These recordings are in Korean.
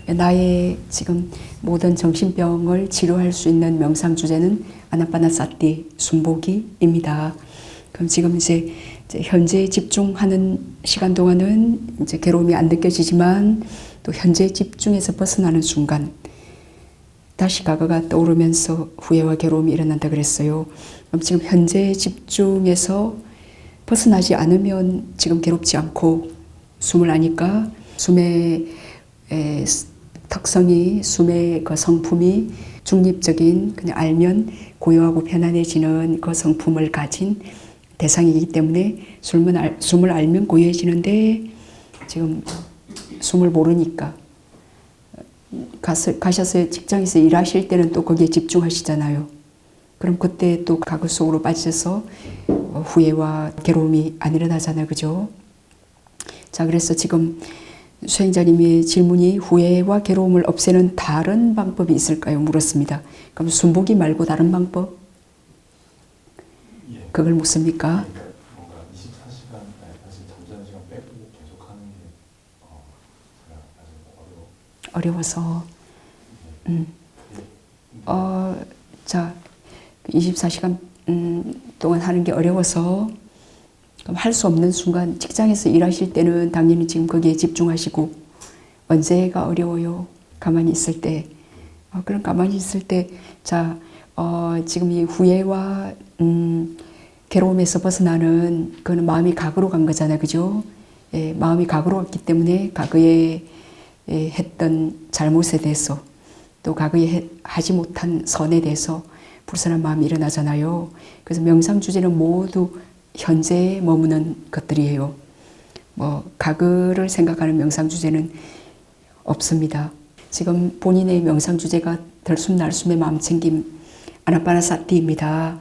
나의 지금 모든 정신병을 치료할 수 있는 명상 주제는 아나파나사티 숨보기입니다. 그럼 지금 이제 현재에 집중하는 시간 동안은 이제 괴로움이 안 느껴지지만 또 현재 집중에서 벗어나는 순간 다시 과거가 떠오르면서 후회와 괴로움이 일어난다 그랬어요. 그럼 지금 현재 집중에서 벗어나지 않으면 지금 괴롭지 않고 숨을 하니까 숨의 특성이 숨의 그 성품이 중립적인 그냥 알면 고요하고 편안해지는 그 성품을 가진 대상이기 때문에 숨을 알면 고요해지는데 지금 숨을 모르니까 가셔서 직장에서 일하실 때는 또 거기에 집중하시잖아요. 그럼 그때 또 과거 속으로 빠져서 후회와 괴로움이 안 일어나잖아요. 그죠? 자, 그래서 지금 수행자님의 질문이 후회와 괴로움을 없애는 다른 방법이 있을까요? 물었습니다. 그럼 숨보기 말고 다른 방법? 예. 그걸 묻습니까? 뭔가 24시간, 사실 잠자는 시간 빼고 계속 하는 게 제가 아직 어려워서. 자, 24시간 동안 하는 게 어려워서 할 수 없는 순간 직장에서 일하실 때는 당연히 지금 거기에 집중하시고 언제가 어려워요? 가만히 있을 때. 그럼 가만히 있을 때 자, 지금 이 후회와 괴로움에서 벗어나는 그거는 마음이 과거로 간 거잖아요. 그죠? 예, 마음이 과거로 갔기 때문에 과거에 했던 잘못에 대해서 또 과거에 하지 못한 선에 대해서 불선한 마음이 일어나잖아요. 그래서 명상 주제는 모두 현재에 머무는 것들이에요. 뭐 과거를 생각하는 명상 주제는 없습니다. 지금 본인의 명상 주제가 들숨날숨의 마음챙김 아나파나사티입니다.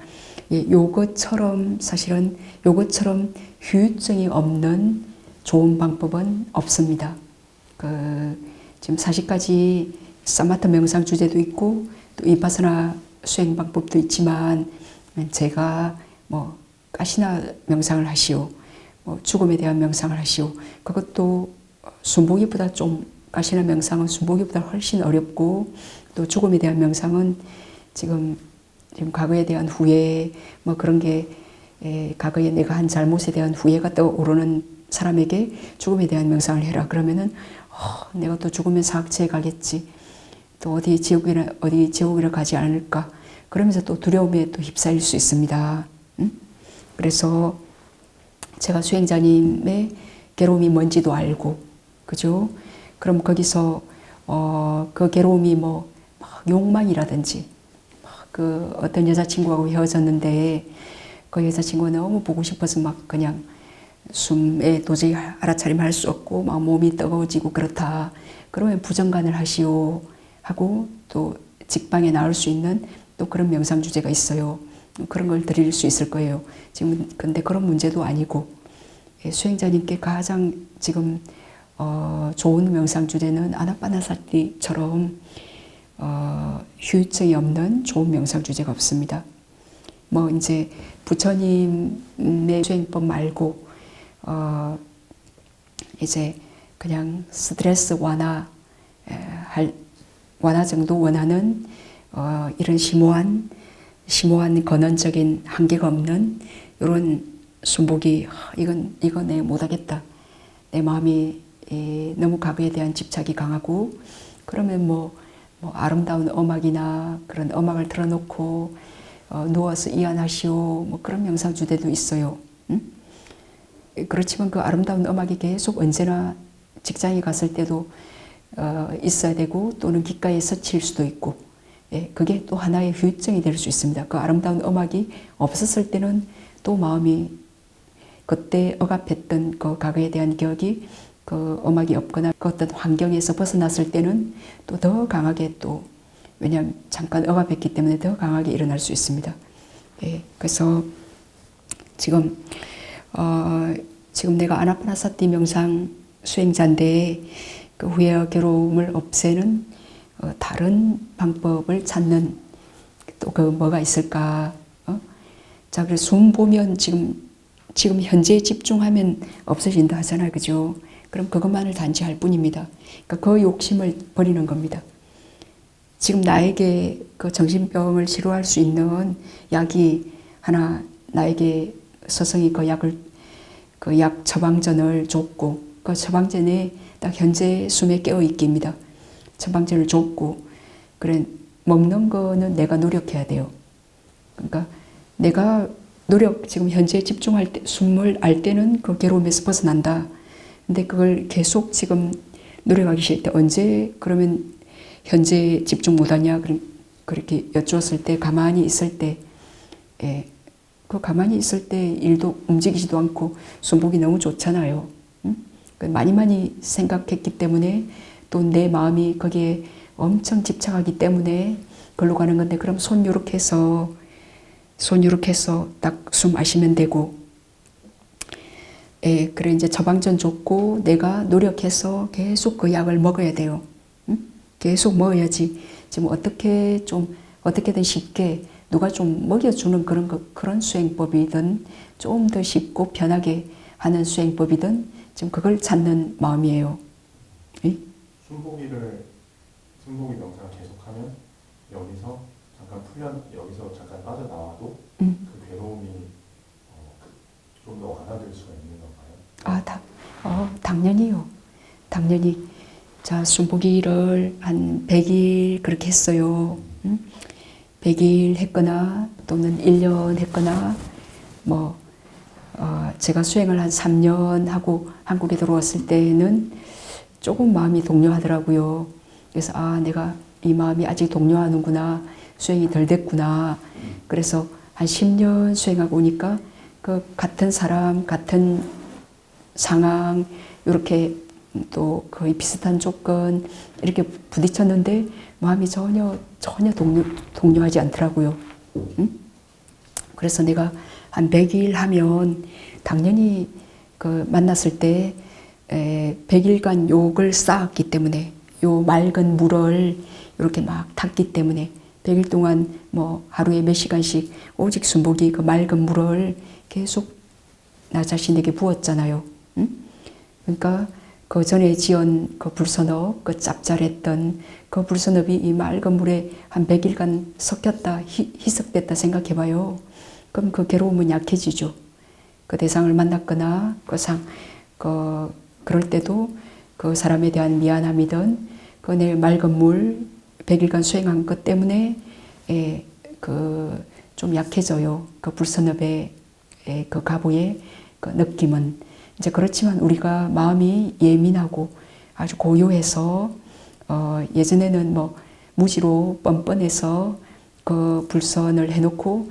예, 요것처럼 사실은 요것처럼 후유증이 없는 좋은 방법은 없습니다. 지금 40가지 사마타 명상 주제도 있고 또 이파사나 수행 방법도 있지만 제가 뭐 가시나 명상을 하시오, 뭐 죽음에 대한 명상을 하시오. 그것도 숨보기보다 좀 가시나 명상은 숨보기보다 훨씬 어렵고 또 죽음에 대한 명상은 지금 과거에 대한 후회 뭐 그런 게 과거에 내가 한 잘못에 대한 후회가 떠오르는 사람에게 죽음에 대한 명상을 해라 그러면은 내가 또 죽으면 사학체에 가겠지. 또 어디 지옥이라 가지 않을까. 그러면서 또 두려움에 또 휩싸일 수 있습니다. 그래서 제가 수행자님의 괴로움이 뭔지도 알고, 그죠? 그럼 거기서 그 괴로움이 뭐 욕망이라든지 그 어떤 여자친구하고 헤어졌는데 그 여자친구가 너무 보고 싶어서 막 그냥 숨에 도저히 알아차림할 수 없고 막 몸이 뜨거워지고 그렇다. 그러면 부정간을 하시오 하고 또 직방에 나올 수 있는 또 그런 명상 주제가 있어요. 그런 걸 드릴 수 있을 거예요. 지금 근데 그런 문제도 아니고 수행자님께 가장 지금 좋은 명상 주제는 아나파나사티처럼 후유증이 없는 좋은 명상 주제가 없습니다. 뭐 이제 부처님의 수행법 말고 이제 그냥 스트레스 완화 정도 원하는 이런 심오한 근원적인 한계가 없는 이런 숨보기 이거 내 못하겠다. 내 마음이 너무 과거에 대한 집착이 강하고 그러면 뭐 아름다운 음악이나 그런 음악을 틀어놓고 누워서 이안하시오 뭐 그런 명상 주제도 있어요. 그렇지만 그 아름다운 음악이 계속 언제나 직장에 갔을 때도 있어야 되고 또는 귓가에 스칠 수도 있고 그게 또 하나의 후유증이 될 수 있습니다. 그 아름다운 음악이 없었을 때는 또 마음이 그때 억압했던 그 과거에 대한 기억이 그 음악이 없거나 그 어떤 환경에서 벗어났을 때는 또 더 강하게 또 왜냐하면 잠깐 억압했기 때문에 더 강하게 일어날 수 있습니다. 그래서 지금 내가 아나파나사티 명상 수행자인데 그 후회와 괴로움을 없애는 다른 방법을 찾는 또 그 뭐가 있을까? 자, 그래서 숨 보면 지금 현재에 집중하면 없어진다 하잖아요, 그죠? 그럼 그것만을 단지 할 뿐입니다. 그러니까 그 욕심을 버리는 겁니다. 지금 나에게 그 정신병을 치료할 수 있는 약이 하나 나에게 스승이 그 약을 그 약 처방전을 줬고 그 처방전에 딱 현재 숨에 깨어 있기입니다. 처방전을 줬고 그래 먹는 거는 내가 노력해야 돼요. 그러니까 내가 지금 현재 집중할 때 숨을 알 때는 그 괴로움에서 벗어난다. 근데 그걸 계속 지금 노력하기 싫을 때 언제 그러면 현재 집중 못하냐 그렇게 여쭈었을 때 가만히 있을 때 그 가만히 있을 때 일도 움직이지도 않고 숨보기 너무 좋잖아요. 응? 많이 생각했기 때문에 또 내 마음이 거기에 엄청 집착하기 때문에 걸로 가는 건데 그럼 손 요렇게 해서 딱 숨 마시면 되고 그래 이제 처방전 줬고 내가 노력해서 계속 그 약을 먹어야 돼요. 응? 계속 먹어야지 지금 어떻게든 쉽게 누가 좀 먹여주는 그런 수행법이든 좀 더 쉽고 편하게 하는 수행법이든 지금 그걸 찾는 마음이에요. 응? 숨보기 명상을 계속하면 여기서 잠깐 빠져나와도 그 괴로움이 좀 더 완화될 수가 있는 건가요? 당연히요. 당연히. 자, 숨보기를 한 100일 그렇게 했어요. 100일 했거나 또는 1년 했거나 제가 수행을 한 3년 하고 한국에 들어왔을 때는 조금 마음이 동요하더라고요. 그래서 내가 이 마음이 아직 동요하는구나. 수행이 덜 됐구나. 그래서 한 10년 수행하고 오니까 그 같은 사람, 같은 상황, 이렇게 또 거의 비슷한 조건 이렇게 부딪혔는데 마음이 전혀 동요하지 않더라고요. 응? 그래서 내가 한 100일 하면 당연히 그 만났을 때 100일간 욕을 쌓았기 때문에 요 맑은 물을 이렇게 막 탔기 때문에 100일 동안 하루에 몇 시간씩 오직 숨보기 그 맑은 물을 계속 나 자신에게 부었잖아요. 응? 그러니까 그 전에 지은 그 불선업, 그 짭짤했던 그 불선업이 이 맑은 물에 한 100일간 섞였다, 희석됐다 생각해봐요. 그럼 그 괴로움은 약해지죠. 그 대상을 만났거나 그럴 때도 그 사람에 대한 미안함이든 그 내 맑은 물 100일간 수행한 것 때문에 좀 약해져요. 그 불선업의 그 가보의 그 느낌은. 이제 그렇지만 우리가 마음이 예민하고 아주 고요해서 예전에는 무지로 뻔뻔해서 그 불선을 해놓고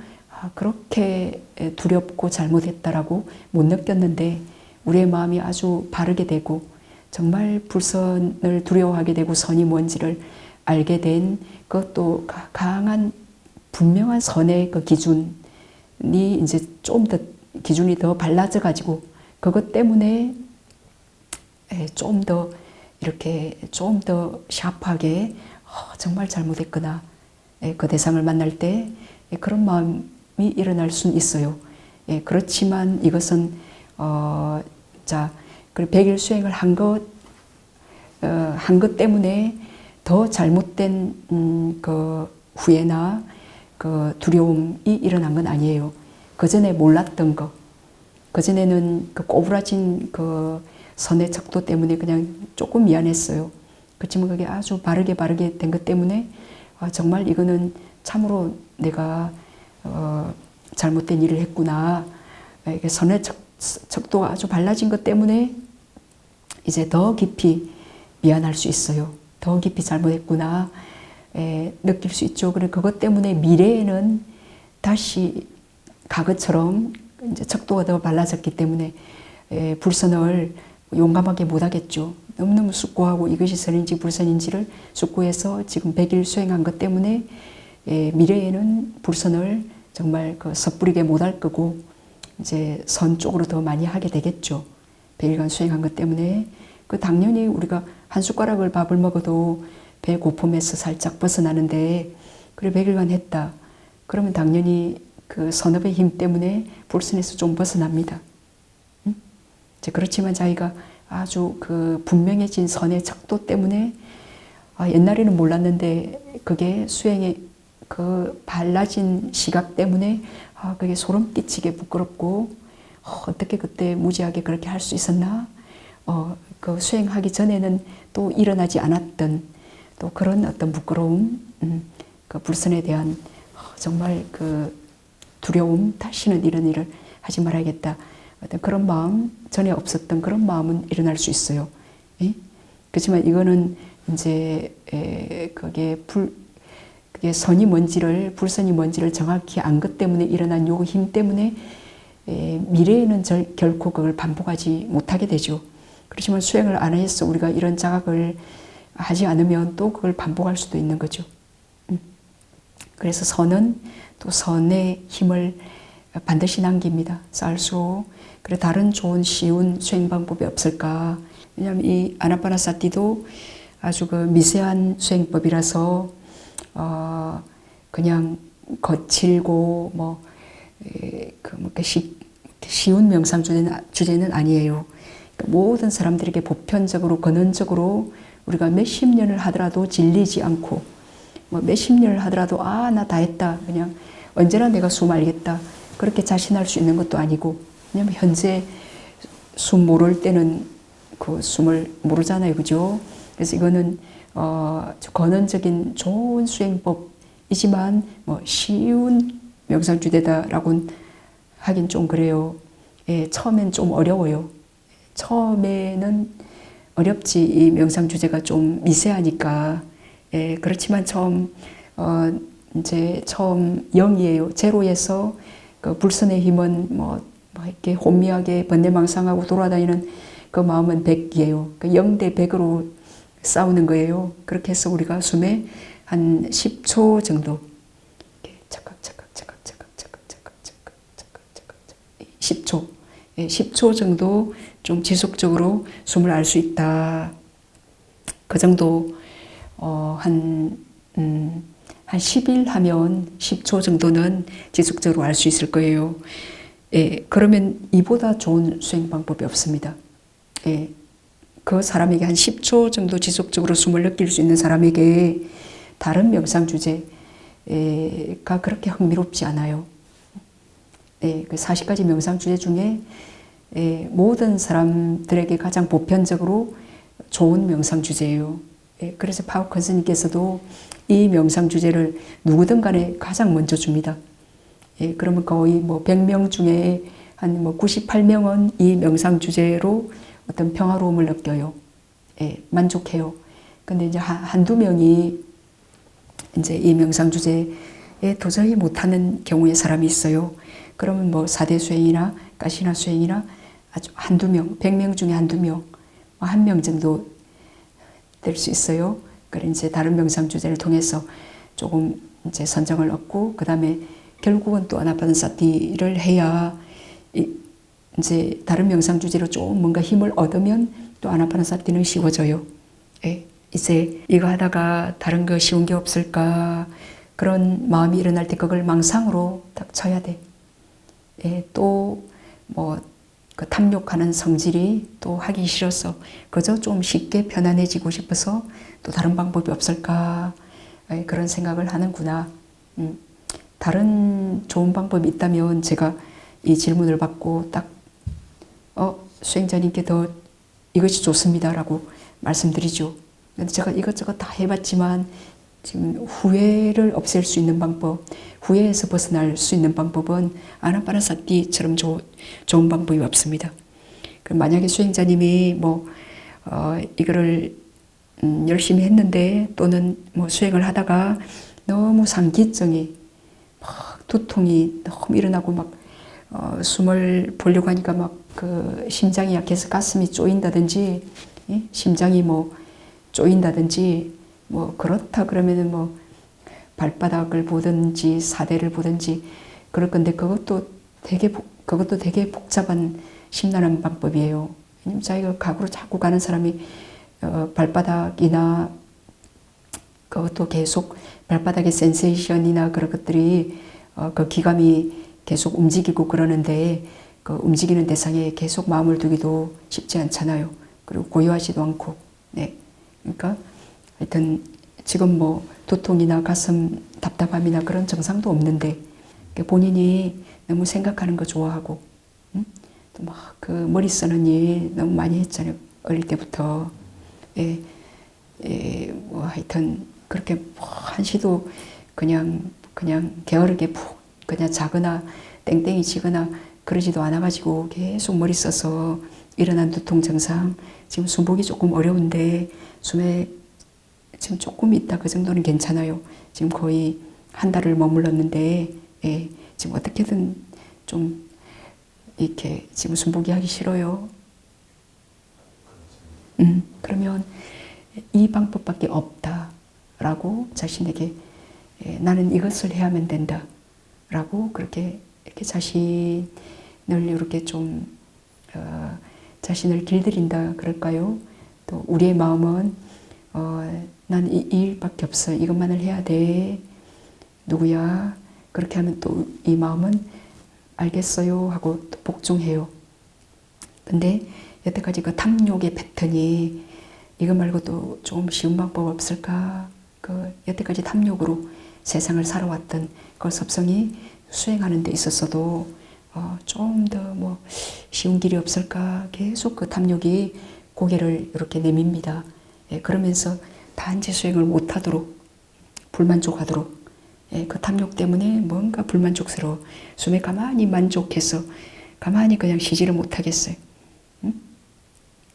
그렇게 두렵고 잘못했다라고 못 느꼈는데 우리의 마음이 아주 바르게 되고 정말 불선을 두려워하게 되고 선이 뭔지를 알게 된 그것도 강한 분명한 선의 그 기준이 이제 좀 더 기준이 더 발라져 가지고 그것 때문에 좀 더 샤프하게 정말 잘못했구나. 그 대상을 만날 때 그런 마음이 일어날 수는 있어요. 그렇지만 이것은 그리고 100일 수행을 한 것 때문에 더 잘못된 그 후회나 그 두려움이 일어난 건 아니에요. 그 전에 몰랐던 거, 그 전에는 그 꼬부라진 그 선의 척도 때문에 그냥 조금 미안했어요. 그렇지만 그게 아주 바르게 된 것 때문에 정말 이거는 참으로 내가 잘못된 일을 했구나. 이게 선의 척도가 아주 발라진 것 때문에 이제 더 깊이 미안할 수 있어요. 더 깊이 잘못했구나. 느낄 수 있죠. 그래 그것 때문에 미래에는 다시 과거처럼 이제 척도가 더 발라졌기 때문에 불선을 용감하게 못하겠죠. 너무너무 숙고하고 이것이 선인지 불선인지를 숙고해서 지금 100일 수행한 것 때문에 미래에는 불선을 정말 그 섣부리게 못할 거고 이제 선 쪽으로 더 많이 하게 되겠죠. 100일간 수행한 것 때문에 그 당연히 우리가 한 숟가락을 밥을 먹어도 배 고픔에서 살짝 벗어나는데 그래 100일간 했다. 그러면 당연히 그 선업의 힘 때문에 불선에서 좀 벗어납니다. 이제 그렇지만 자기가 아주 그 분명해진 선의 척도 때문에 옛날에는 몰랐는데 그게 수행의 그 발라진 시각 때문에 그게 소름 끼치게 부끄럽고 어떻게 그때 무지하게 그렇게 할 수 있었나? 그 수행하기 전에는 또 일어나지 않았던 또 그런 어떤 부끄러움, 그 불선에 대한 정말 그 두려움, 다시는 이런 일을 하지 말아야겠다. 어떤 그런 마음, 전에 없었던 그런 마음은 일어날 수 있어요. 예? 그렇지만 이거는 이제 그게 선이 뭔지를, 불선이 뭔지를 정확히 안 것 때문에 일어난 요 힘 때문에 미래에는 결코 그걸 반복하지 못하게 되죠. 그렇지만 수행을 안 해서 우리가 이런 자각을 하지 않으면 또 그걸 반복할 수도 있는 거죠. 그래서 선은 또 선의 힘을 반드시 남깁니다. 쌀수. 그래 다른 좋은 쉬운 수행 방법이 없을까? 왜냐하면 이 아나파나사티도 아주 그 미세한 수행법이라서 그냥 거칠고 쉬운 명상 주제는 아니에요. 그러니까 모든 사람들에게 보편적으로 근원적으로 우리가 몇십 년을 하더라도 질리지 않고 몇십 년을 하더라도 나 다 했다. 그냥 언제나 내가 숨 알겠다. 그렇게 자신할 수 있는 것도 아니고 왜냐하면 현재 숨 모를 때는 그 숨을 모르잖아요. 그죠? 그래서 이거는 근원적인 좋은 수행법이지만 쉬운 명상주제다라고 하긴 좀 그래요. 예, 처음엔 좀 어려워요. 처음에는 어렵지. 이 명상 주제가 좀 미세하니까. 예, 그렇지만 이제 처음 0이에요. 제로에서 그 불선의 힘은 이렇게 혼미하게 번뇌망상하고 돌아다니는 그 마음은 100이에요. 그 0대 100으로 싸우는 거예요. 그렇게 해서 우리가 숨에 한 10초 정도. 10초. 예, 10초 정도 좀 지속적으로 숨을 알 수 있다. 그 정도, 한 10일 하면 10초 정도는 지속적으로 알 수 있을 거예요. 예, 그러면 이보다 좋은 수행 방법이 없습니다. 예, 그 사람에게 한 10초 정도 지속적으로 숨을 느낄 수 있는 사람에게 다른 명상 주제가 그렇게 흥미롭지 않아요. 예, 그 40가지 명상 주제 중에 모든 사람들에게 가장 보편적으로 좋은 명상 주제예요. 예, 그래서 파우컨 스님께서도 이 명상 주제를 누구든 간에 가장 먼저 줍니다. 예, 그러면 거의 100명 중에 한 98명은 이 명상 주제로 어떤 평화로움을 느껴요. 예, 만족해요. 근데 이제 한두 명이 이제 이 명상 주제에 도저히 못하는 경우의 사람이 있어요. 그러면 사대 수행이나 가시나 수행이나 아주 한두 명, 100명 중에 한두 명, 한 명 정도 될 수 있어요. 그래 이제 다른 명상 주제를 통해서 조금 이제 선정을 얻고, 그 다음에 결국은 또 아나파나사티를 해야 이제 다른 명상 주제로 좀 뭔가 힘을 얻으면 또 아나파나사티는 쉬워져요. 예, 이제 이거 하다가 다른 거 쉬운 게 없을까 그런 마음이 일어날 때 그걸 망상으로 딱 쳐야 돼. 예, 또 그 탐욕하는 성질이 또 하기 싫어서 그저 좀 쉽게 편안해지고 싶어서 또 다른 방법이 없을까 그런 생각을 하는구나. 다른 좋은 방법이 있다면 제가 이 질문을 받고 딱 수행자님께 더 이것이 좋습니다라고 말씀드리죠. 근데 제가 이것저것 다 해봤지만 지금 후회를 없앨 수 있는 방법, 후회에서 벗어날 수 있는 방법은 아나파나사티처럼 좋은 방법이 없습니다. 만약에 수행자님이 이거를 열심히 했는데 또는 수행을 하다가 너무 상기증이 막 두통이 너무 일어나고 숨을 보려고 하니까 그 심장이 약해서 가슴이 쪼인다든지 심장이 쪼인다든지 그렇다 그러면은 발바닥을 보든지 사대를 보든지 그럴 건데 그것도 되게 복잡한 심란한 방법이에요. 왜냐면 자기가 각으로 자꾸 가는 사람이 발바닥이나 그것도 계속 발바닥의 센세이션이나 그런 것들이 그 기감이 계속 움직이고 그러는데 그 움직이는 대상에 계속 마음을 두기도 쉽지 않잖아요. 그리고 고요하지도 않고, 네. 그러니까 하여튼 지금 뭐 두통이나 가슴 답답함이나 그런 증상도 없는데 본인이 너무 생각하는 거 좋아하고, 응? 또 막 그 머리 쓰는 일 너무 많이 했잖아요. 어릴 때부터. 예, 예, 뭐 하여튼 그렇게 뭐 한시도 그냥 게으르게 푹 그냥 자거나 땡땡이 치거나 그러지도 않아가지고 계속 머리 써서 일어난 두통 증상. 지금 숨보기 조금 어려운데 숨에 지금 조금 있다 그 정도는 괜찮아요. 지금 거의 한 달을 머물렀는데, 예, 지금 어떻게든 좀 이렇게 지금 숨보기 하기 싫어요. 그러면 이 방법밖에 없다라고 자신에게, 예, 나는 이것을 해야만 된다라고 그렇게 이렇게 자신을 이렇게 좀 자신을 길들인다 그럴까요? 또 우리의 마음은 난 이 일밖에 없어. 이것만을 해야 돼. 누구야? 그렇게 하면 또 이 마음은 알겠어요 하고 또 복종해요. 근데 여태까지 그 탐욕의 패턴이 이거 말고 또 좀 쉬운 방법 없을까? 그 여태까지 탐욕으로 세상을 살아왔던 그 섭성이 수행하는 데 있어서도 좀 더 뭐 쉬운 길이 없을까? 계속 그 탐욕이 고개를 이렇게 내밉니다. 예, 그러면서 단지 수행을 못하도록 불만족하도록, 예, 그 탐욕 때문에 뭔가 불만족스러워 숨에 가만히 만족해서 가만히 그냥 쉬지를 못하겠어요. 응?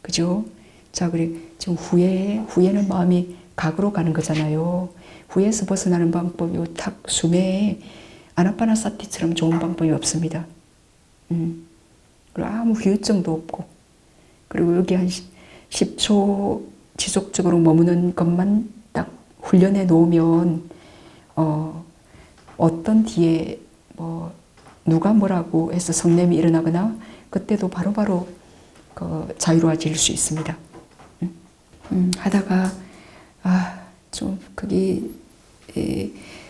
그죠? 자, 그래 지금 후회는 마음이 각으로 가는 거잖아요. 후회에서 벗어나는 방법이 탁 숨에 아나파나사티처럼 좋은 방법이 없습니다. 그리고 아무 후유증도 없고, 그리고 여기 한 10초 지속적으로 머무는 것만 딱 훈련해 놓으면 어떤 뒤에 뭐 누가 뭐라고 해서 성냄이 일어나거나 그때도 바로바로 자유로워질 수 있습니다. 하다가 좀 그게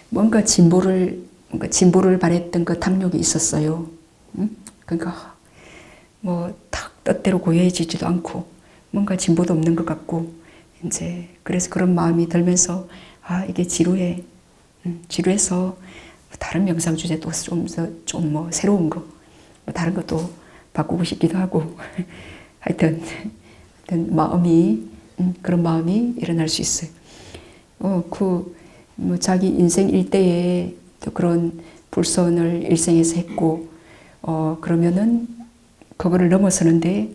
뭔가 진보를 바랬던 그 탐욕이 있었어요. 그러니까 뭐 탁 뜻대로 고요해지지도 않고 뭔가 진보도 없는 것 같고, 이제 그래서 그런 마음이 들면서 이게 지루해. 지루해서 다른 명상 주제 또 좀 뭐 새로운 거, 뭐 다른 것도 바꾸고 싶기도 하고 하여튼 그런 마음이 일어날 수 있어요. 뭐 자기 인생 일대에 또 그런 불선을 일생에서 했고, 그러면은 그거를 넘어서는데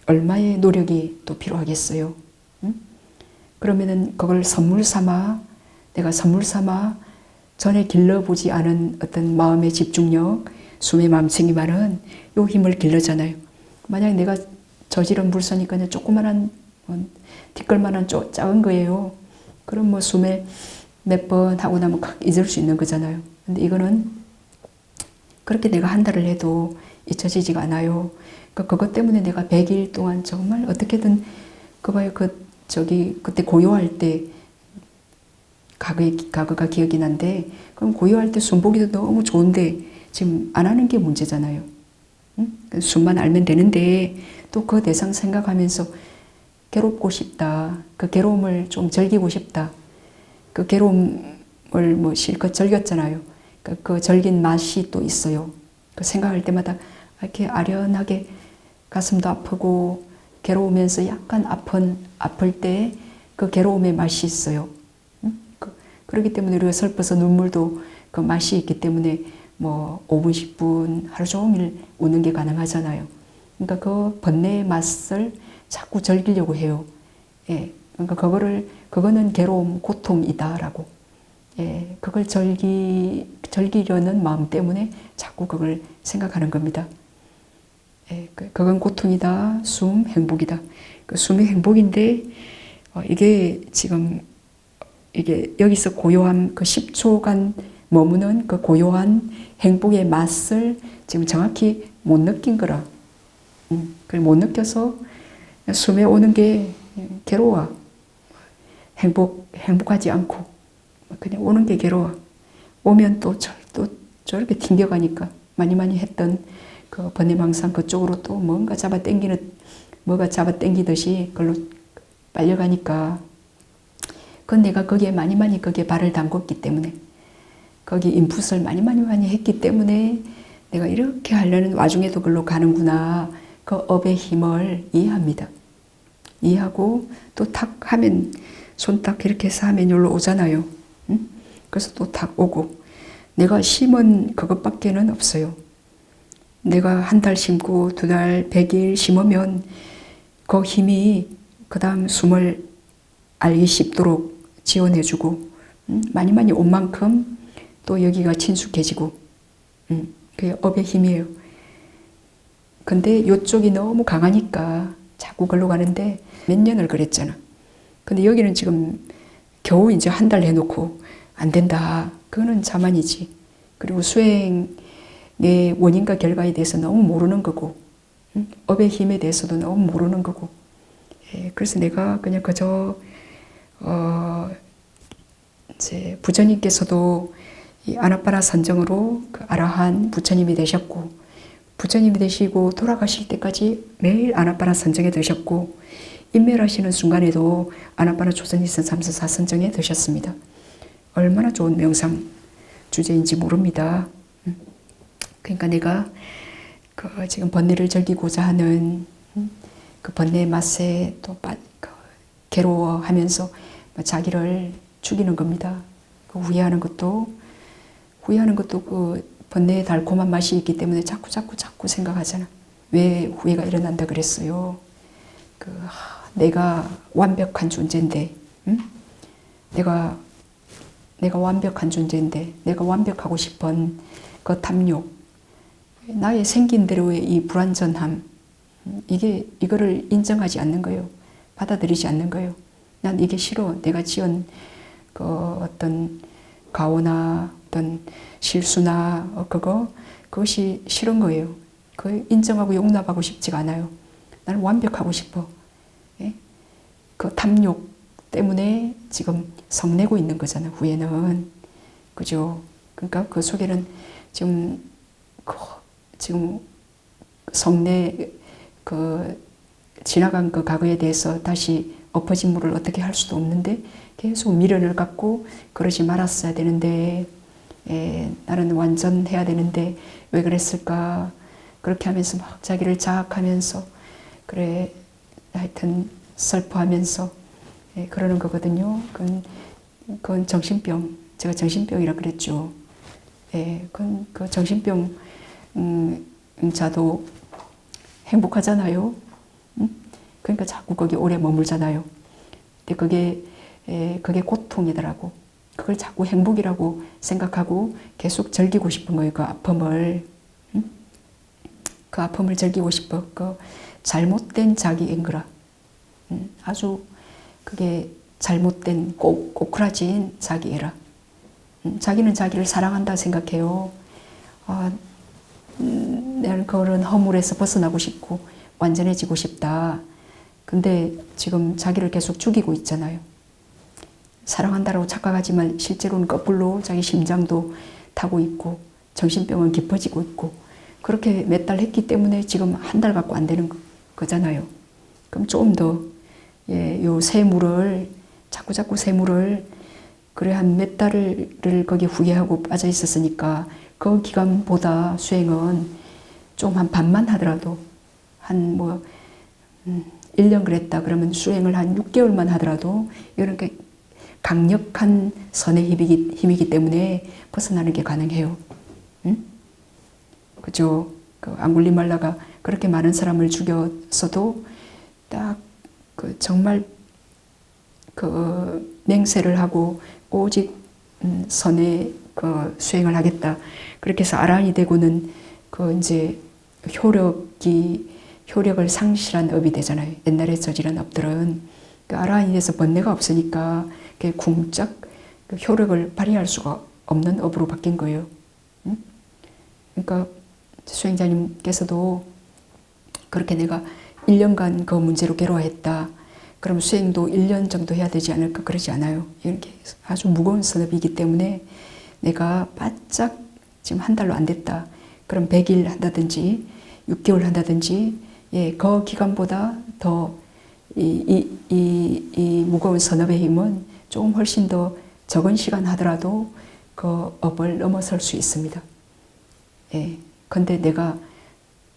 얼마의 노력이 또 필요하겠어요. 그러면은 그걸 내가 선물 삼아 전에 길러보지 않은 어떤 마음의 집중력, 숨의 맘챙이만은 요 힘을 길러잖아요. 만약에 내가 저지른 불선이 그냥 조그만한 뒷걸만한 작은 거예요. 그럼 뭐 숨에 몇 번 하고 나면 확 잊을 수 있는 거잖아요. 근데 이거는 그렇게 내가 한 달을 해도 잊혀지지가 않아요. 그러니까 그것 때문에 내가 100일 동안 정말 어떻게든 그때 고요할 때 과거가 기억이 난데, 그럼 고요할 때 숨보기도 너무 좋은데 지금 안 하는 게 문제잖아요. 숨만 알면 되는데 또 그 대상 생각하면서 괴롭고 싶다. 그 괴로움을 좀 즐기고 싶다. 그 괴로움을 뭐 실컷 즐겼잖아요. 그 즐긴 맛이 또 있어요. 그 생각할 때마다 이렇게 아련하게 가슴도 아프고 괴로우면서 약간 아플 때 그 괴로움의 맛이 있어요. 그렇기 때문에 우리가 슬퍼서 눈물도 그 맛이 있기 때문에 뭐 5분, 10분, 하루 종일 우는 게 가능하잖아요. 그러니까 그 번뇌의 맛을 자꾸 즐기려고 해요. 예. 그러니까 그거는 괴로움, 고통이다라고. 예. 그걸 즐기려는 마음 때문에 자꾸 그걸 생각하는 겁니다. 예. 그건 고통이다. 숨, 행복이다. 그 숨이 행복인데, 이게 지금 이게 여기서 고요한 그 10초간 머무는 그 고요한 행복의 맛을 지금 정확히 못 느낀 거라. 그걸 못 느껴서 숨에 오는 게 괴로워. 행복하지 않고 그냥 오는 게 괴로워. 오면 또 저렇게 튕겨가니까 많이 했던 그 번뇌망상 그쪽으로 또 뭐가 잡아 당기듯이 그걸로 빨려가니까 그건 내가 거기에 많이 거기에 발을 담궜기 때문에 거기 인풋을 많이 했기 때문에 내가 이렇게 하려는 와중에도 그걸로 가는구나. 그 업의 힘을 이해합니다. 이해하고 또 탁 하면 손 딱 이렇게 해서 하면 여기로 오잖아요. 응? 그래서 또 탁 오고 내가 심은 그것밖에는 없어요. 내가 한 달 심고 2달, 100일 심으면 그 힘이 그 다음 숨을 알기 쉽도록 지원해주고 많이 온 만큼 또 여기가 친숙해지고 그게 업의 힘이에요. 근데 이쪽이 너무 강하니까 자꾸 걸로 가는데 몇 년을 그랬잖아. 근데 여기는 지금 겨우 이제 한 달 해놓고 안 된다. 그거는 자만이지. 그리고 수행의 원인과 결과에 대해서 너무 모르는 거고 업의 힘에 대해서도 너무 모르는 거고 그래서 내가 그냥 그저 이제 부처님께서도 이 아나빠나 산정으로 그 아라한 부처님이 되셨고 부처님이 되시고 돌아가실 때까지 매일 아나빠나 산정에 드셨고 인멸하시는 순간에도 아나빠나 조선일선 3서 4선정에 드셨습니다. 얼마나 좋은 명상 주제인지 모릅니다. 그러니까 내가 그 지금 번뇌를 즐기고자 하는 그 번뇌의 맛에 또 괴로워하면서 자기를 죽이는 겁니다. 그 후회하는 것도 그 번뇌의 달콤한 맛이 있기 때문에 자꾸 생각하잖아. 왜 후회가 일어난다 그랬어요? 내가 완벽한 존재인데, 내가 완벽한 존재인데, 내가 완벽하고 싶은 그 탐욕, 나의 생긴 대로의 이 불완전함, 이거를 인정하지 않는 거예요. 받아들이지 않는 거예요. 난 이게 싫어. 내가 지은 그 어떤 가오나 어떤 실수나 그것이 싫은 거예요. 그걸 인정하고 용납하고 싶지가 않아요. 나는 완벽하고 싶어. 예? 그 탐욕 때문에 지금 성내고 있는 거잖아. 후회는. 그죠? 그러니까 그 속에는 지금 성내 지나간 그 과거에 대해서 다시 엎어진 물을 어떻게 할 수도 없는데 계속 미련을 갖고 그러지 말았어야 되는데 나는 완전해야 되는데 왜 그랬을까 그렇게 하면서 막 자기를 자학하면서 그래 하여튼 슬퍼하면서 그러는 거거든요. 그건 정신병. 제가 정신병이라 그랬죠. 그건 그 정신병 자도 행복하잖아요. 그러니까 자꾸 거기 오래 머물잖아요. 근데 그게 고통이더라고. 그걸 자꾸 행복이라고 생각하고 계속 즐기고 싶은 거예요. 그 아픔을. 그 아픔을 즐기고 싶어. 그 잘못된 자기인그라. 아주 그게 잘못된 꼬꾸라진 자기애라. 자기는 자기를 사랑한다 생각해요. 나는 그런 허물에서 벗어나고 싶고 완전해지고 싶다. 근데 지금 자기를 계속 죽이고 있잖아요. 사랑한다라고 착각하지만 실제로는 거꾸로 자기 심장도 타고 있고 정신병은 깊어지고 있고 그렇게 몇 달 했기 때문에 지금 한 달 갖고 안 되는 거잖아요. 그럼 좀 더 요 세물을 자꾸 세물을 그래 한 몇 달을 거기 후회하고 빠져 있었으니까 그 기간보다 수행은 좀 한 반만 하더라도 한 1년 그랬다 그러면 수행을 한 6개월만 하더라도 이런 게 강력한 선의 힘이기 때문에 벗어나는 게 가능해요. 그죠? 그 앙굴리말라가 그렇게 많은 사람을 죽였어도 딱 정말 맹세를 하고 오직 선의 수행을 하겠다. 그렇게 해서 아라한이 되고는 이제 효력을 상실한 업이 되잖아요. 옛날에 저지른 업들은 아라한이 돼서 번뇌가 없으니까 궁짝 효력을 발휘할 수가 없는 업으로 바뀐 거예요. 그러니까 수행자님께서도 그렇게 내가 1년간 그 문제로 괴로워했다. 그럼 수행도 1년 정도 해야 되지 않을까? 그러지 않아요. 이렇게 아주 무거운 선업이기 때문에 내가 바짝 지금 한 달로 안 됐다. 그럼 100일 한다든지 6개월 한다든지, 예, 그 기간보다 더 이 무거운 선업의 힘은 조금 훨씬 더 적은 시간 하더라도 그 업을 넘어설 수 있습니다. 예. 근데 내가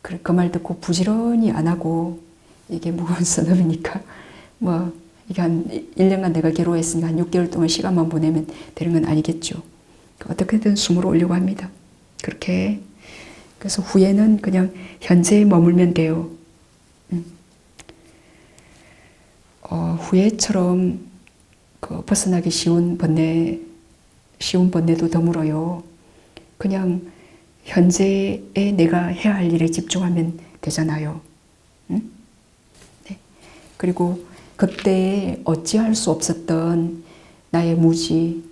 그 말 듣고 부지런히 안 하고 이게 무거운 선업이니까 뭐 이게 한 1년간 내가 괴로워했으니까 한 6개월 동안 시간만 보내면 되는 건 아니겠죠. 어떻게든 숨을 오려고 합니다. 그렇게. 그래서 후회는 그냥 현재에 머물면 돼요. 후회처럼 그 벗어나기 쉬운 번뇌도 드물어요. 그냥 현재에 내가 해야 할 일에 집중하면 되잖아요. 응? 네. 그리고 그때 어찌할 수 없었던 나의 무지,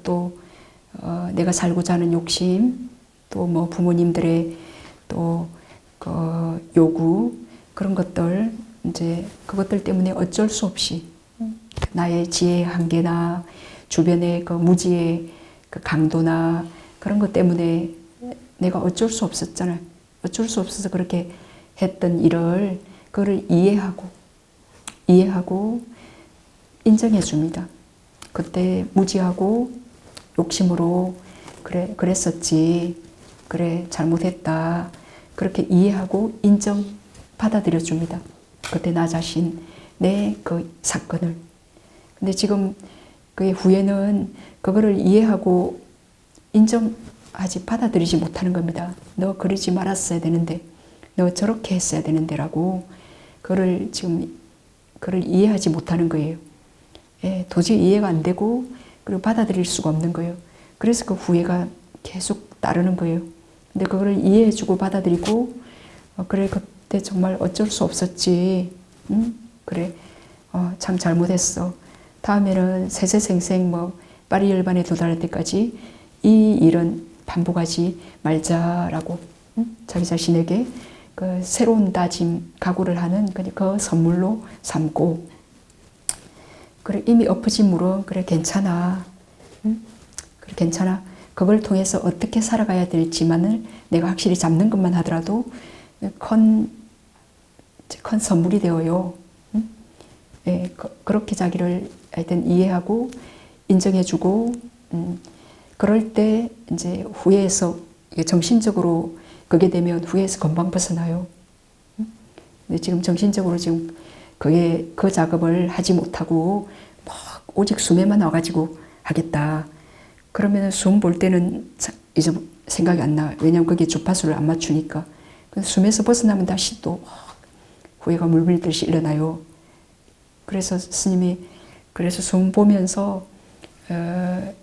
또 내가 살고자 하는 욕심, 또 뭐 부모님들의 또 그 요구, 그런 것들, 이제 그것들 때문에 어쩔 수 없이 나의 지혜의 한계나 주변의 그 무지의 그 강도나 그런 것 때문에 내가 어쩔 수 없었잖아요. 어쩔 수 없어서 그렇게 했던 일을 그거를 이해하고 인정해 줍니다. 그때 무지하고 욕심으로 그래 그랬었지, 그래 잘못했다, 그렇게 이해하고 인정 받아들여 줍니다. 그때 나 자신, 내 그 사건을. 근데 지금 그의 후회는 그거를 이해하고 인정하지 받아들이지 못하는 겁니다. 너 그러지 말았어야 되는데, 너 저렇게 했어야 되는데라고 그걸 지금 그걸 이해하지 못하는 거예요. 예, 도저히 이해가 안 되고 그리고 받아들일 수가 없는 거예요. 그래서 그 후회가 계속 따르는 거예요. 근데 그걸 이해해주고 받아들이고 그래 그때 정말 어쩔 수 없었지. 그래 참 잘못했어. 다음에는 세세생생 뭐 파리열반에 도달할 때까지 이 일은 반복하지 말자라고 자기 자신에게 그 새로운 다짐, 각오를 하는 그 선물로 삼고, 그래 이미 엎어진 물은 그래 괜찮아, 그래 괜찮아. 그걸 통해서 어떻게 살아가야 될지만을 내가 확실히 잡는 것만 하더라도 큰 선물이 되어요. 예, 그렇게 자기를 하여튼 이해하고 인정해주고, 그럴 때 이제 후회에서 정신적으로 그게 되면 후회에서 금방 벗어나요. 근데 지금 정신적으로 지금 그 작업을 하지 못하고 막 오직 숨에만 와가지고 하겠다. 그러면 숨 볼 때는 이제 생각이 안 나. 왜냐면 그게 주파수를 안 맞추니까. 숨에서 벗어나면 다시 또 후회가 물밀듯이 일어나요. 그래서 스님이 그래서 숨 보면서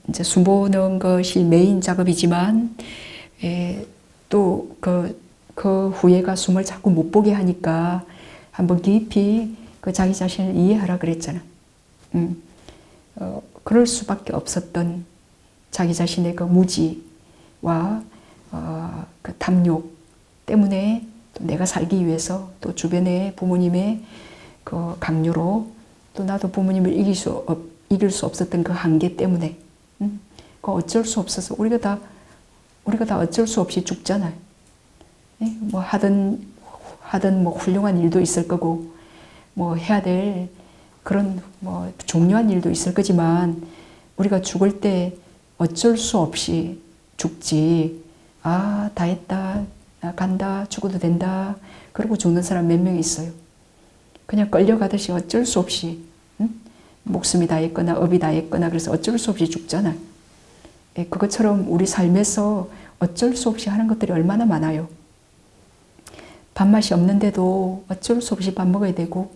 이제 숨 보는 것이 메인 작업이지만 또 그 후회가 숨을 자꾸 못 보게 하니까 한번 깊이 그 자기 자신을 이해하라 그랬잖아. 그럴 수밖에 없었던 자기 자신의 그 무지와 그 탐욕 때문에 또 내가 살기 위해서 또 주변의 부모님의 그 강요로 또 나도 부모님을 이길 수 없었던 그 한계 때문에 그 어쩔 수 없어서 우리가 다 어쩔 수 없이 죽잖아요. 예? 뭐 하든 뭐 훌륭한 일도 있을 거고 뭐 해야 될 그런 뭐 중요한 일도 있을 거지만 우리가 죽을 때 어쩔 수 없이 죽지. 아, 다 했다. 나 간다. 죽어도 된다. 그러고 죽는 사람 몇 명 있어요. 그냥 끌려가듯이 어쩔 수 없이 목숨이 다했거나 업이 다했거나 그래서 어쩔 수 없이 죽잖아요. 예, 그것처럼 우리 삶에서 어쩔 수 없이 하는 것들이 얼마나 많아요. 밥맛이 없는데도 어쩔 수 없이 밥 먹어야 되고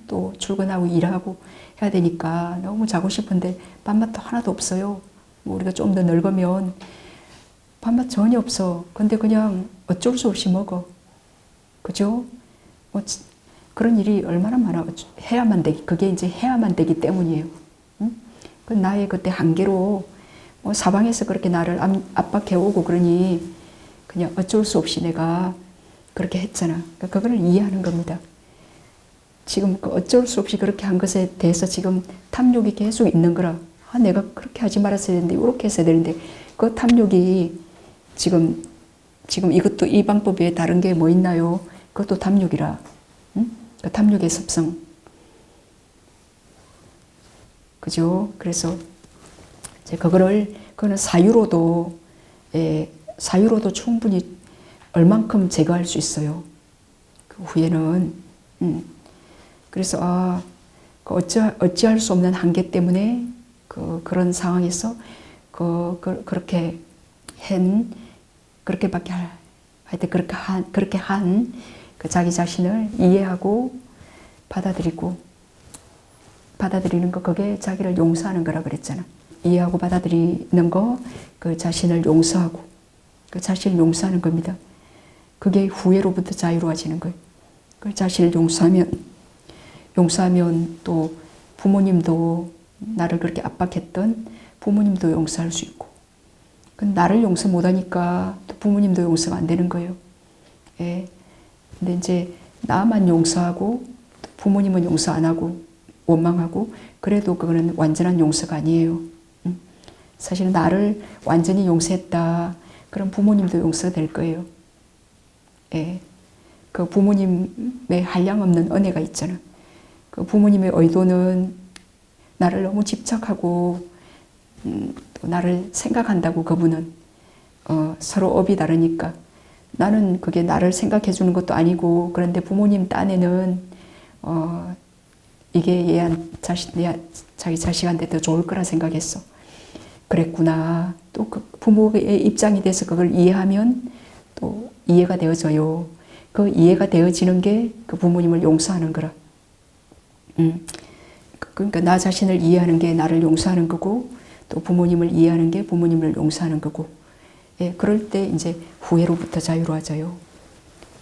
또 출근하고 일하고 해야 되니까 너무 자고 싶은데 밥맛도 하나도 없어요. 뭐 우리가 좀 더 늙으면 밥맛 전혀 없어. 근데 그냥 어쩔 수 없이 먹어. 그죠? 그런 일이 얼마나 많아. 그게 이제 해야만 되기 때문이에요. 그 나의 그때 한계로 사방에서 그렇게 나를 압박해오고 그러니 그냥 어쩔 수 없이 내가 그렇게 했잖아. 그러니까 그걸 이해하는 겁니다. 지금 그 어쩔 수 없이 그렇게 한 것에 대해서 지금 탐욕이 계속 있는 거라. 아, 내가 그렇게 하지 말았어야 되는데, 이렇게 했어야 되는데, 그 탐욕이 지금 지금 이것도 이 방법 외에 다른 게 뭐 있나요? 그것도 탐욕이라. 응? 그 탐욕의 습성. 그죠? 그래서 이제 그거는 사유로도, 사유로도 충분히 얼만큼 제거할 수 있어요. 그 후에는. 그래서, 그 어찌할 수 없는 한계 때문에 그런 상황에서 그렇게 그렇게밖에 하여튼 그렇게 한 그 자기 자신을 이해하고 받아들이는 거, 그게 자기를 용서하는 거라 그랬잖아. 이해하고 받아들이는 거, 그 자신을 용서하고, 그 자신을 용서하는 겁니다. 그게 후회로부터 자유로워지는 거예요. 그 자신을 용서하면 또 부모님도, 나를 그렇게 압박했던 부모님도 용서할 수 있고, 나를 용서 못하니까 또 부모님도 용서가 안 되는 거예요. 예. 근데 이제 나만 용서하고 부모님은 용서 안 하고 원망하고, 그래도 그거는 완전한 용서가 아니에요. 사실 나를 완전히 용서했다, 그럼 부모님도 용서가 될 거예요. 예. 그 부모님의 한량없는 은혜가 있잖아. 그 부모님의 의도는 나를 너무 집착하고 또 나를 생각한다고, 그분은 서로 업이 다르니까. 나는 그게 나를 생각해 주는 것도 아니고, 그런데 부모님 딴에는 이게 자기 자식한테 더 좋을 거라 생각했어. 그랬구나. 또 그 부모의 입장이 돼서 그걸 이해하면 또 이해가 되어져요. 그 이해가 되어지는 게 그 부모님을 용서하는 거라. 그러니까 나 자신을 이해하는 게 나를 용서하는 거고, 또 부모님을 이해하는 게 부모님을 용서하는 거고, 예, 그럴 때 이제 후회로부터 자유로워져요.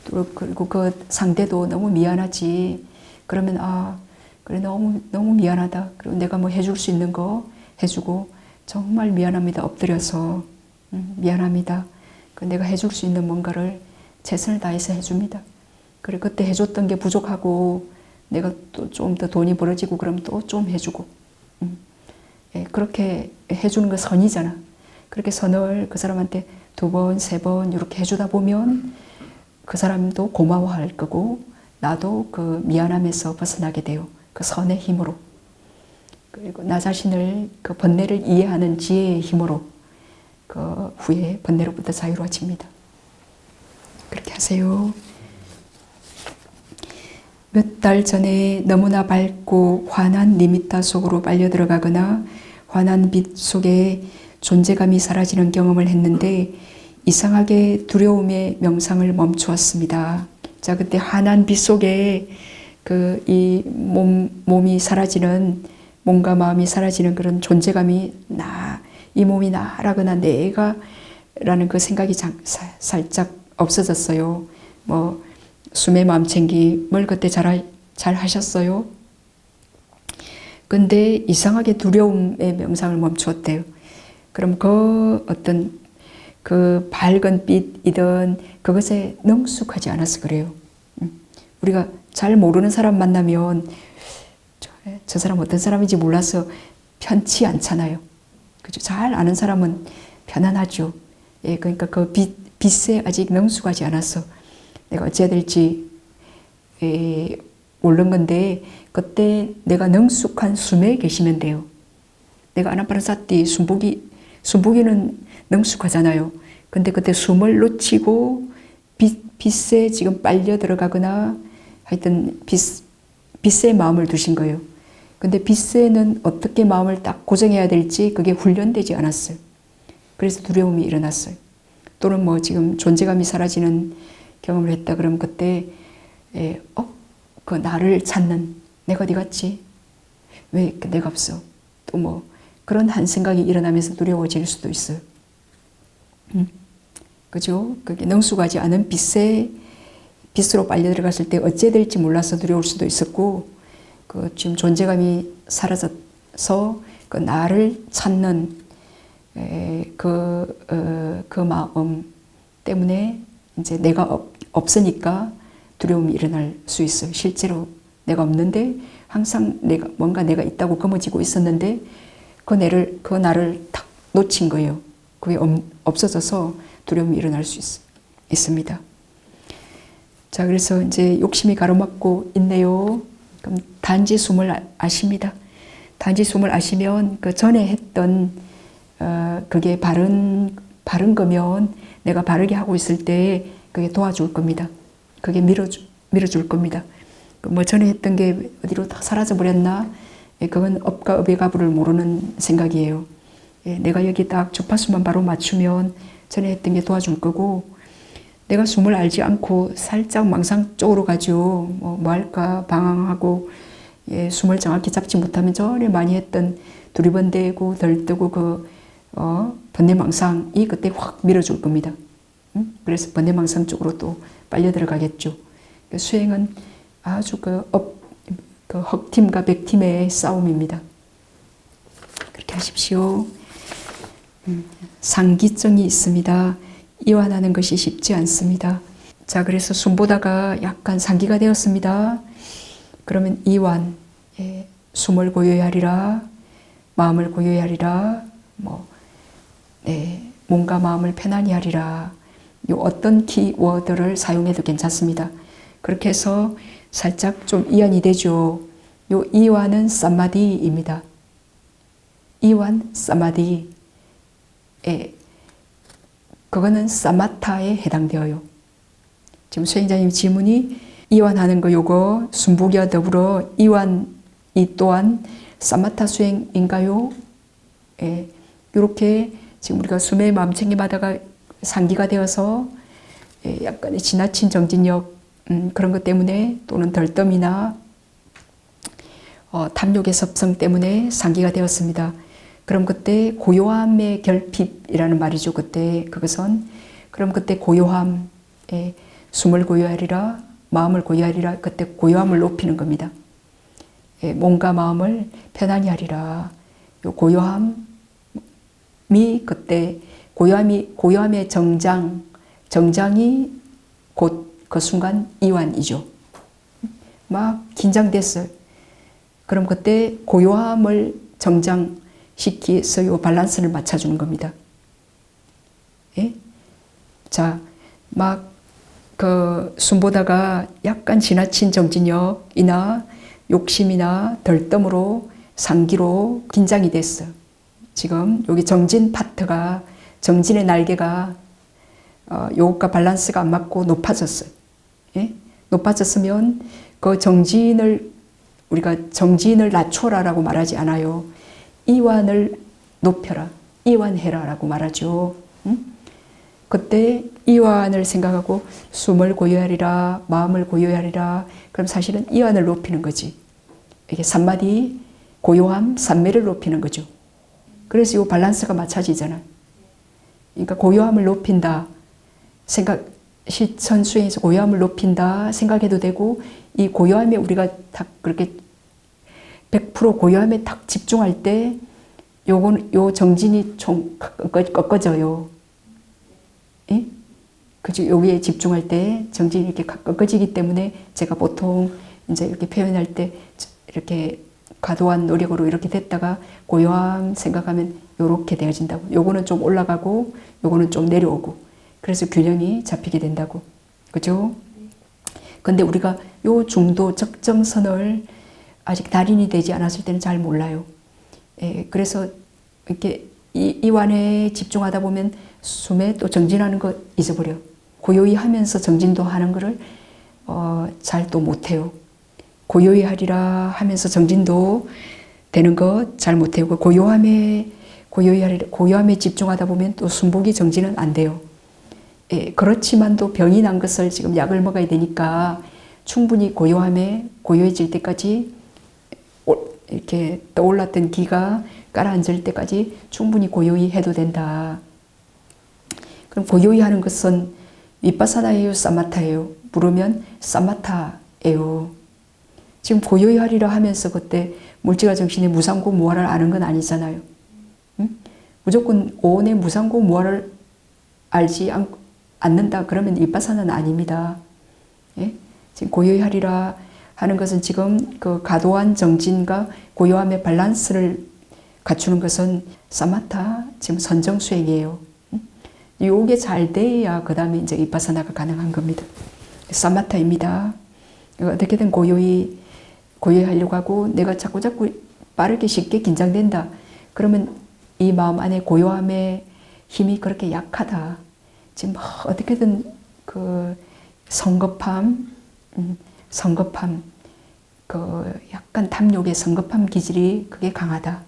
또 그리고 그 상대도 너무 미안하지. 그러면 그래, 너무 미안하다. 그리고 내가 뭐 해줄 수 있는 거 해주고, 정말 미안합니다. 엎드려서 미안합니다. 내가 해줄 수 있는 뭔가를 최선을 다해서 해줍니다. 그래, 그때 해줬던 게 부족하고 내가 또 좀 더 돈이 벌어지고 그러면 또 좀 해주고, 예, 그렇게 해주는 거 선이잖아. 그렇게 선을 그 사람한테 2번, 3번 이렇게 해주다 보면 그 사람도 고마워할 거고, 나도 그 미안함에서 벗어나게 돼요. 그 선의 힘으로. 그리고 나 자신을, 그 번뇌를 이해하는 지혜의 힘으로 그 후에 번뇌로부터 자유로워집니다. 그렇게 하세요. 몇 달 전에 너무나 밝고 환한 리미타 속으로 빨려 들어가거나 환한 빛 속에 존재감이 사라지는 경험을 했는데, 이상하게 두려움의 명상을 멈추었습니다. 자, 그때 환한 빛 속에 이 몸이 사라지는, 몸과 마음이 사라지는 그런 존재감이 이 몸이 나라거나 내가라는 그 생각이 살짝 없어졌어요. 뭐 숨의 마음 챙김을 그때 잘 하셨어요. 근데 이상하게 두려움의 명상을 멈추었대요. 그럼 그 어떤 그 밝은 빛이든 그것에 능숙하지 않아서 그래요. 우리가 잘 모르는 사람 만나면 저 사람 어떤 사람인지 몰라서 편치 않잖아요. 그죠? 잘 아는 사람은 편안하죠. 예, 그러니까 그 빛에 아직 능숙하지 않아서 내가 어찌해야 될지 모르는 건데, 그때 내가 능숙한 숨에 계시면 돼요. 내가 아나파나사티 숨보기는 능숙하잖아요. 근데 그때 숨을 놓치고 빛에 지금 빨려 들어가거나 하여튼 빛에 마음을 두신 거예요. 근데 빛에는 어떻게 마음을 딱 고정해야 될지 그게 훈련되지 않았어요. 그래서 두려움이 일어났어요. 또는 뭐 지금 존재감이 사라지는 경험을 했다 그러면 그때 그 나를 찾는, 내가 어디 갔지? 왜 내가 없어? 또 뭐 그런 한 생각이 일어나면서 두려워질 수도 있어요. 그죠? 그게 능숙하지 않은 빛으로 빨려 들어갔을 때 어찌해야 될지 몰라서 두려울 수도 있었고, 그 지금 존재감이 사라져서 그 나를 찾는 그 마음 때문에 이제 내가 없으니까 두려움이 일어날 수 있어요. 실제로 내가 없는데 항상 뭔가 내가 있다고 거머쥐고 있었는데 그 나를 탁 놓친 거예요. 그게 없어져서 두려움이 일어날 수 있어요. 있습니다. 자, 그래서 이제 욕심이 가로막고 있네요. 그럼 단지 숨을 아십니다. 단지 숨을 아시면 그 전에 했던 그게 바른 거면 내가 바르게 하고 있을 때 그게 도와줄 겁니다. 그게 밀어줄 겁니다. 뭐 전에 했던 게 어디로 다 사라져 버렸나? 그건 업과 업의 가부를 모르는 생각이에요. 내가 여기 딱 주파수만 바로 맞추면 전에 했던 게 도와줄 거고, 내가 숨을 알지 않고 살짝 망상 쪽으로 가죠. 뭐 할까 방황하고, 숨을 정확히 잡지 못하면 전에 많이 했던 두리번대고 덜뜨고 번뇌망상이 그때 확 밀어줄 겁니다. 그래서 번뇌망상 쪽으로 또 빨려 들어가겠죠. 수행은 아주 그 흑팀과 백팀의 싸움입니다. 그렇게 하십시오. 상기증이 있습니다. 이완하는 것이 쉽지 않습니다. 자, 그래서 숨 보다가 약간 상기가 되었습니다. 그러면 이완, 숨을 고요히 하리라, 마음을 고요히 하리라, 몸과 마음을 편안히 하리라. 요 어떤 키워드를 사용해도 괜찮습니다. 그렇게 해서 살짝 좀 이완이 되죠. 요 이완은 사마디입니다. 이완, 사마디. 그거는 사마타에 해당되어요. 지금 수행자님 질문이 이완하는 거 요거 숨보기와 더불어 이완이 또한 사마타 수행인가요? 이렇게 지금 우리가 숨의 마음 챙김하다가 상기가 되어서 약간의 지나친 정진력 그런 것 때문에 또는 덜뜸이나 탐욕의 섭성 때문에 상기가 되었습니다. 그럼 그때 고요함의 결핍이라는 말이죠. 그것은 그럼 그때 고요함, 숨을 고요하리라, 마음을 고요하리라. 그때 고요함을 높이는 겁니다. 몸과 마음을 편안히 하리라. 요 고요함이 그때 고요함의 정장이 곧 그 순간 이완이죠. 막 긴장됐어요. 그럼 그때 고요함을 정장시키서 요 밸런스를 맞춰주는 겁니다. 자, 막 숨 보다가 약간 지나친 정진력이나 욕심이나 덜뜸으로 상기로 긴장이 됐어요. 지금 여기 정진 파트가 정진의 날개가 요것과 밸런스가 안 맞고 높아졌어요. 높아졌으면 그 우리가 정진을 낮춰라라고 말하지 않아요. 이완을 높여라, 이완해라 라고 말하죠. 그때 이완을 생각하고 숨을 고요하리라, 마음을 고요하리라. 그럼 사실은 이완을 높이는 거지. 이게 산마디, 고요함, 산매를 높이는 거죠. 그래서 이 밸런스가 맞춰지잖아요. 그러니까 고요함을 높인다. 실천수행에서 고요함을 높인다 생각해도 되고, 이 고요함에 우리가 딱 그렇게 100% 고요함에 딱 집중할 때 요 정진이 좀 꺾어져요. 그죠? 여기에 집중할 때 정진이 이렇게 꺾어지기 때문에 제가 보통 이제 이렇게 표현할 때 이렇게 과도한 노력으로 이렇게 됐다가 고요함 생각하면 요렇게 되어진다고. 요거는 좀 올라가고 요거는 좀 내려오고. 그래서 균형이 잡히게 된다고. 그죠? 근데 우리가 요 중도 적정선을 아직 달인이 되지 않았을 때는 잘 몰라요. 그래서 이렇게 이완에 집중하다 보면 숨에 또 정진하는 거 잊어버려. 고요히 하면서 정진도 하는 거를 잘 또 못해요. 고요히 하리라 하면서 정진도 되는 거 잘 못해요. 고요함에 집중하다 보면 또 숨보기 정진은 안 돼요. 그렇지만 또 병이 난 것을 지금 약을 먹어야 되니까 충분히 고요해질 때까지 이렇게 떠올랐던 기가 가라앉을 때까지 충분히 고요히 해도 된다. 그럼 고요히 하는 것은 위파사나예요, 사마타예요? 물으면 사마타예요. 지금 고요히 하리라 하면서 그때 물질과 정신의 무상고 무아를 아는 건 아니잖아요. 무조건 오온의 무상고 무아를 알지 않는다 그러면 위파사나는 아닙니다. 지금 고요히 하리라 하는 것은 지금 그 과도한 정진과 고요함의 밸런스를 갖추는 것은 사마타, 지금 선정수행이에요. 요게 잘 돼야 그 다음에 이제 비파사나가 가능한 겁니다. 사마타입니다. 어떻게든 고요히 하려고 하고 내가 자꾸 빠르게 쉽게 긴장된다. 그러면 이 마음 안에 고요함의 힘이 그렇게 약하다. 지금 어떻게든 그 성급함, 그 약간 탐욕의 성급함 기질이 그게 강하다.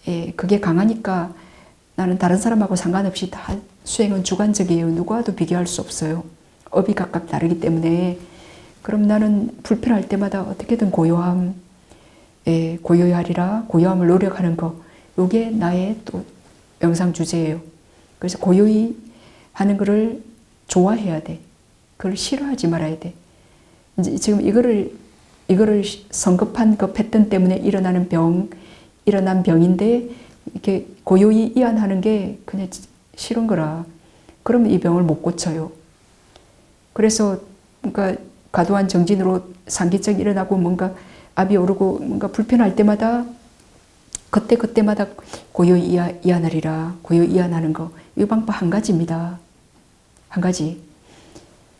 예, 그게 강하니까 나는 다른 사람하고 상관없이 다 수행은 주관적이에요. 누구와도 비교할 수 없어요. 업이 각각 다르기 때문에. 그럼 나는 불편할 때마다 어떻게든 고요함, 예, 고요히 하리라, 고요함을 노력하는 거, 이게 나의 또 명상 주제예요. 그래서 고요히 하는 거를 좋아해야 돼. 그걸 싫어하지 말아야 돼. 이제 지금 이거를 성급한 그 패턴 때문에 일어난 병인데 이렇게 고요히 이완하는 게 그냥 싫은 거라. 그러면 이 병을 못 고쳐요. 그래서 그러니까 과도한 정진으로 상기증 일어나고 뭔가 압이 오르고 뭔가 불편할 때마다 그때마다 고요히 이완하리라. 고요히 이완하는 거. 이 방법 한 가지입니다. 한 가지.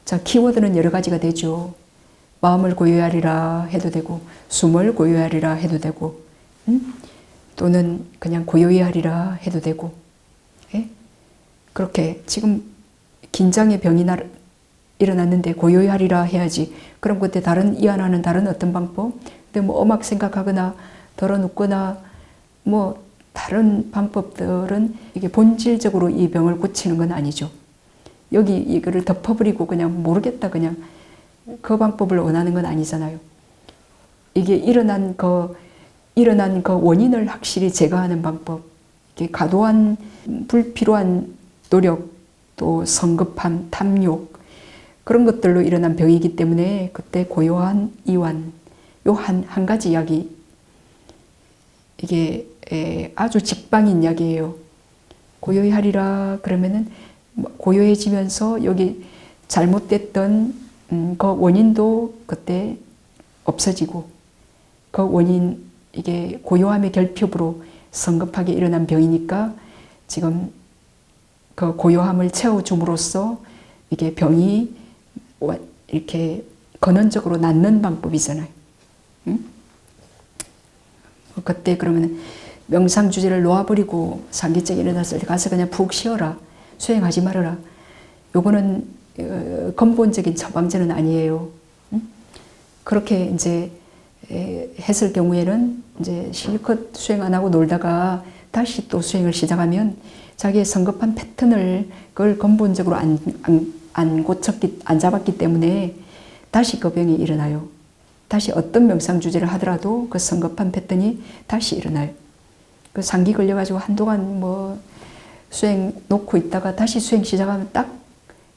자, 키워드는 여러 가지가 되죠. 마음을 고요히 하리라 해도 되고, 숨을 고요히 하리라 해도 되고, 또는 그냥 고요히 하리라 해도 되고, 예? 그렇게 지금 긴장의 병이 일어났는데 고요히 하리라 해야지. 그럼 그때 이완하는 다른 어떤 방법? 근데 뭐 음악 생각하거나 덜어눕거나 뭐 다른 방법들은 이게 본질적으로 이 병을 고치는 건 아니죠. 여기 이거를 덮어버리고 그냥 모르겠다 그냥 그 방법을 원하는 건 아니잖아요. 이게 일어난 그 원인을 확실히 제거하는 방법, 이게 과도한 불필요한 노력, 또 성급함, 탐욕 그런 것들로 일어난 병이기 때문에 그때 고요한 이완, 요 한 가지 이야기, 이게 아주 직방인 이야기예요. 고요히 하리라 그러면은 고요해지면서 여기 잘못됐던 그 원인도 그때 없어지고 그 원인 이게 고요함의 결핍으로 성급하게 일어난 병이니까 지금 그 고요함을 채워줌으로써 이게 병이 이렇게 근원적으로 낫는 방법이잖아요. 응? 그때 그러면 명상 주제를 놓아버리고 상기증이 일어났을 때 가서 그냥 푹 쉬어라. 수행하지 말아라. 요거는 근본적인 처방전은 아니에요. 응? 그렇게 이제 했을 경우에는 이제 실컷 수행 안 하고 놀다가 다시 또 수행을 시작하면 자기의 성급한 패턴을 그걸 근본적으로 안 잡았기 때문에 다시 그 병이 일어나요. 다시 어떤 명상 주제를 하더라도 그 성급한 패턴이 다시 일어나요. 그 상기 걸려가지고 한동안 뭐 수행 놓고 있다가 다시 수행 시작하면 딱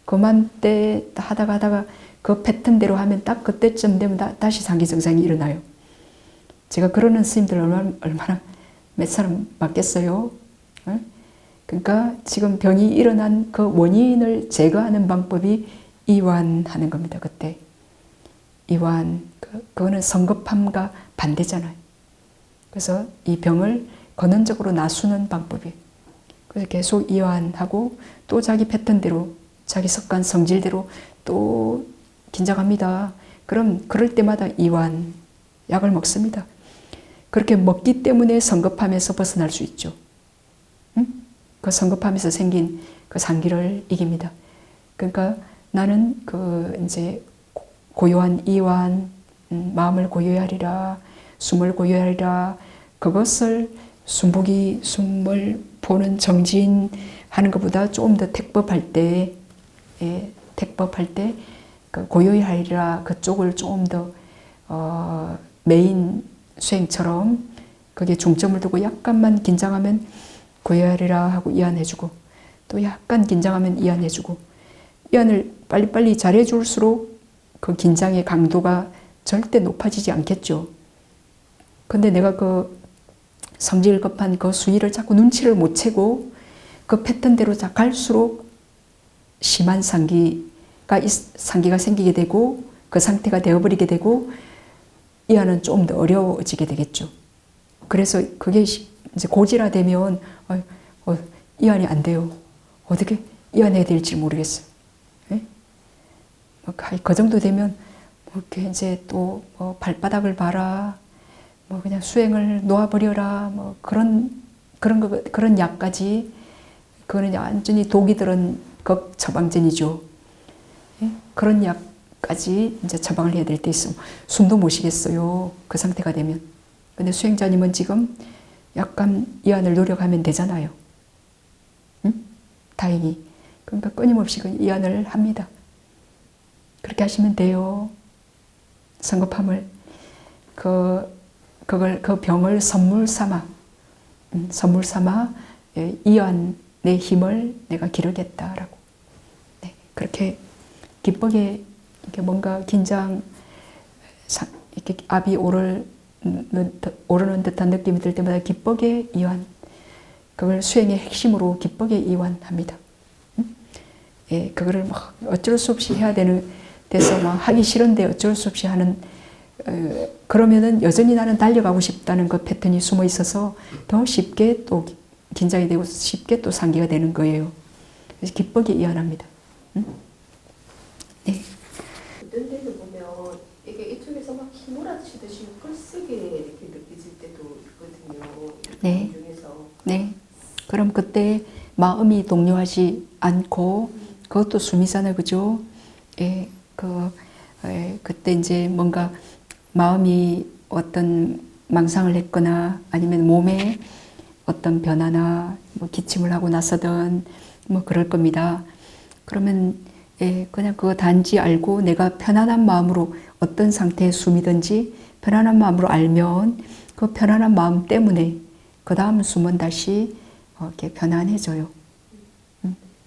그맘때 하다가 그 패턴대로 하면 딱 그때쯤 되면 다시 상기 증상이 일어나요. 제가 그러는 스님들 얼마나 몇 사람 맞겠어요? 그러니까 지금 병이 일어난 그 원인을 제거하는 방법이 이완하는 겁니다. 그때 이완, 그거는 성급함과 반대잖아요. 그래서 이 병을 근원적으로 나수는 방법이에요. 그래서 계속 이완하고 또 자기 패턴대로 자기 습관 성질대로 또 긴장합니다. 그럼 그럴 때마다 이완 약을 먹습니다. 그렇게 먹기 때문에 성급함에서 벗어날 수 있죠. 응? 그 성급함에서 생긴 그 상기를 이깁니다. 그러니까 나는 이제 고요한 이완, 마음을 고요히 하리라, 숨을 고요히 하리라, 그것을 숨을 보는 정진하는 것보다 조금 더 택법할 때 그 고요히 하리라 그쪽을 조금 더 메인 수행처럼 거기에 중점을 두고 약간만 긴장하면 고요히 하리라 하고 이완해주고 또 약간 긴장하면 이완해주고 이완을 빨리빨리 잘해줄수록 그 긴장의 강도가 절대 높아지지 않겠죠. 근데 내가 그 성질 급한 그 수위를 자꾸 눈치를 못 채고 그 패턴대로 갈수록 심한 상기가 생기게 되고 그 상태가 되어버리게 되고 이완은 좀 더 어려워지게 되겠죠. 그래서 그게 이제 고지라되면 이완이 안 돼요. 어떻게 이완해야 될지 모르겠어요. 예? 그 정도 되면 뭐 이렇게 이제 또 뭐 발바닥을 봐라, 뭐 그냥 수행을 놓아버려라, 뭐 그런 약까지, 그거는 완전히 독이 들은 극 처방전이죠. 예? 그런 약까지 이제 처방을 해야 될 때 있으면 숨도 못 쉬겠어요. 그 상태가 되면. 근데 수행자님은 지금 약간 이완을 노력하면 되잖아요. 응? 다행히. 그러니까 끊임없이 이완을 합니다. 그렇게 하시면 돼요. 성급함을 그 병을 선물 삼아 이완의 힘을 내가 기르겠다라고. 네, 그렇게 기쁘게 이렇게 뭔가 이렇게 압이 오르는 듯한 느낌이 들 때마다 기쁘게 이완, 그걸 수행의 핵심으로 기쁘게 이완합니다. 예, 그거를 막 어쩔 수 없이 해야 돼서 막 하기 싫은데 어쩔 수 없이 하는, 그러면은 여전히 나는 달려가고 싶다는 그 패턴이 숨어 있어서 더 쉽게 또 긴장이 되고 쉽게 또 상기가 되는 거예요. 그래서 기쁘게 이완합니다. 네. 어떤 데는 보면 이게 이쪽에서 막 휘몰아치듯이 펄쓰게 이렇게 느껴질 때도 있거든요. 네. 중에서. 네. 그럼 그때 마음이 동요하지 않고, 그것도 숨이잖아요, 그죠? 예, 그때 이제 뭔가 마음이 어떤 망상을 했거나 아니면 몸에 어떤 변화나 뭐 기침을 하고 나서든 뭐 그럴 겁니다. 그러면 예, 그냥 그거 단지 알고 내가 편안한 마음으로 어떤 상태의 숨이든지 편안한 마음으로 알면 그 편안한 마음 때문에 그 다음 숨은 다시 이렇게 편안해져요.